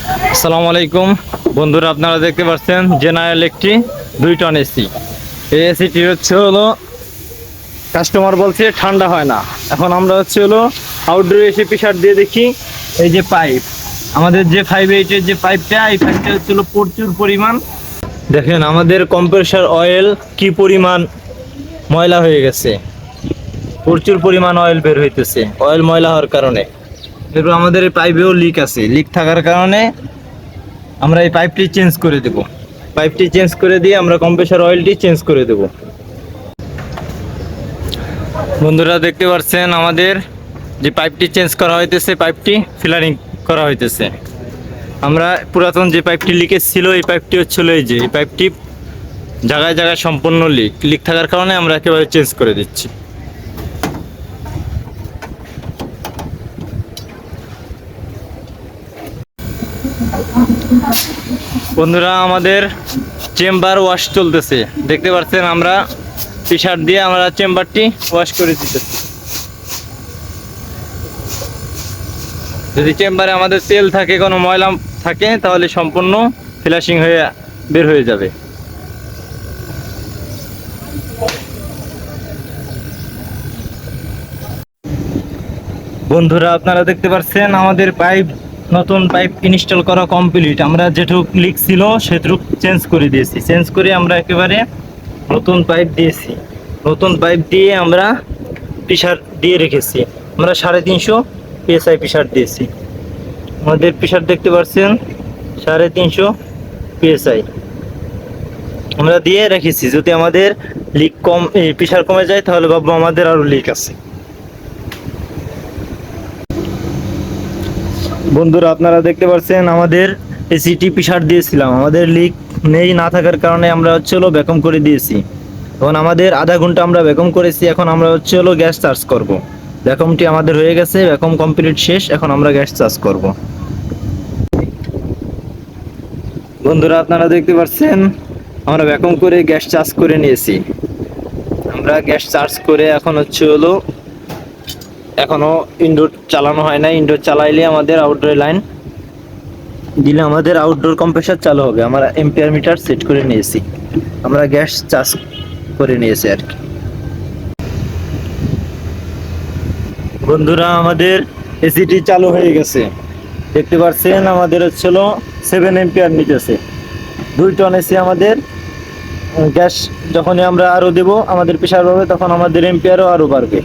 আসসালামু আলাইকুম বন্ধুরা, আপনারা দেখতে পাচ্ছেন জেনারেল একটি 2 টন এসি। এই এসিটি হলো কাস্টমার বলছে ঠান্ডা হয় না। এখন আমরা আউটডোর এসি প্রেসার দিয়ে দেখি। এই যে পাইপ, আমাদের যে 5/8-এর যে পাইপটা, এই পাইপটা প্রচুর পরিমাণ, দেখেন আমাদের কম্প্রেসার অয়েল কি পরিমাণ ময়লা হয়ে গেছে। প্রচুর পরিমাণ অয়েল বের হইতেছে অয়েল ময়লা হওয়ার কারণে। এরপর আমাদের এই পাইপেও লিক আছে, লিক থাকার কারণে আমরা এই পাইপটি চেঞ্জ করে দেব। পাইপটি চেঞ্জ করে দিয়ে আমরা কম্প্রেসার অয়েলটি চেঞ্জ করে দেব। বন্ধুরা দেখতে পাচ্ছেন আমাদের যে পাইপটি চেঞ্জ করা হইতেছে, পাইপটি ফিলারিং করা হইতেছে। আমরা পুরাতন যে পাইপটি লিকেজ ছিল, এই পাইপটি এই যে এই পাইপটি জায়গায় জায়গায় সম্পূর্ণ লিক থাকার কারণে আমরা একেবারে চেঞ্জ করে দিচ্ছি। বন্ধুরা আমাদের চেম্বার ওয়াশ চলতেছে, দেখতে পাচ্ছেন আমরা প্রেসার দিয়ে আমরা চেম্বারটি ওয়াশ করে দিতেছি। যদি চেম্বারে আমাদের তেল থাকে, কোনো ময়লা থাকে, তাহলে সম্পূর্ণ ফ্লাশিং হয়ে বের হয়ে যাবে। বন্ধুরা আপনারা দেখতে পাচ্ছেন আমাদের নতুন পাইপ ইনস্টল করা কমপ্লিট। আমরা যেটুক লিক ছিল সেটুক চেঞ্জ করে দিয়েছি। চেঞ্জ করে আমরা একেবারে নতুন পাইপ দিয়েছি। নতুন পাইপ দিয়ে আমরা প্রেসার দিয়ে রেখেছি। আমরা 350 PSI প্রেসার দিয়েছি। আমাদের প্রেসার দেখতে পাচ্ছেন 350 PSI আমরা দিয়ে রেখেছি। যদি আমাদের লিক প্রেসার কমে যায়, তাহলে ভাববো আমাদের আরো লিক আছে। বন্ধুরা আপনারা দেখতে পাচ্ছেন আমাদের এসিটি প্রেসার দিয়েছিলাম, আমাদের লিক নেই না থাকার কারণে আমরা ভ্যাকুয়াম করে দিয়েছি। এখন আমাদের আধা ঘন্টা আমরা ভ্যাকুয়াম করেছি। এখন আমরা গ্যাস চার্জ করব। ভ্যাকুয়ামটি আমাদের হয়ে গেছে, ভ্যাকুয়াম কমপ্লিট শেষ। এখন আমরা গ্যাস চার্জ করব। বন্ধুরা আপনারা দেখতে পাচ্ছেন আমরা ভ্যাকুয়াম করে গ্যাস চার্জ করে নিয়েছি। আমরা গ্যাস চার্জ করে এখন এখনো ইনডোর চালানো হয় না। ইনডোর চালাইলে আমাদের আউটডোর লাইন দিলে আমাদের আউটডোর কম্প্রেসার চালু হবে। আমরা এম্পিয়ার মিটার সেট করে নিয়েছি, আমরা গ্যাস চার্জ করে নিয়েছি আর কি। বন্ধুরা আমাদের এসিটি চালু হয়ে গেছে, দেখতে পাচ্ছেন আমাদের 7 এম্পিয়ার নিতেছে। 2 টন এসি আমাদের। গ্যাস যখনই আমরা আরো দেব, আমাদের প্রেসার বাড়বে, তখন আমাদের এম্পিয়ারও আরো বাড়বে।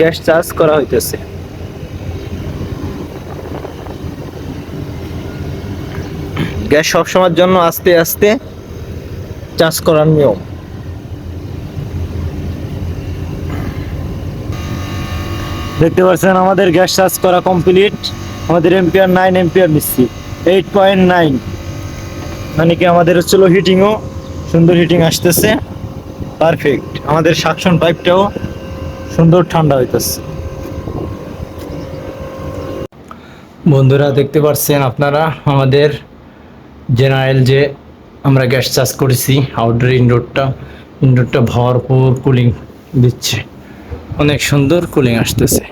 গ্যাস চার্জ করা হইতেছে। গ্যাস সবসময়ের জন্য আস্তে আস্তে চার্জ করার নিয়ম। দেখতে পাচ্ছেন আমাদের গ্যাস চার্জ করা কমপ্লিট। আমাদের এম্পিয়ার 9 এম্পিয়ার নিচ্ছি, 8.9। মানে কি আমাদের হিটিংও সুন্দর, হিটিং আসতেছে পারফেক্ট। আমাদের সাকশন পাইপটাও সুন্দর ঠান্ডা হইতেছে। বন্ধুরা দেখতে পাচ্ছেন আপনারা আমাদের জেনারেল যে আমরা গ্যাস চার্জ করেছি, আউটডোর ইনডোরটা ভরপুর কুলিং দিচ্ছে, অনেক সুন্দর কুলিং আসতেছে।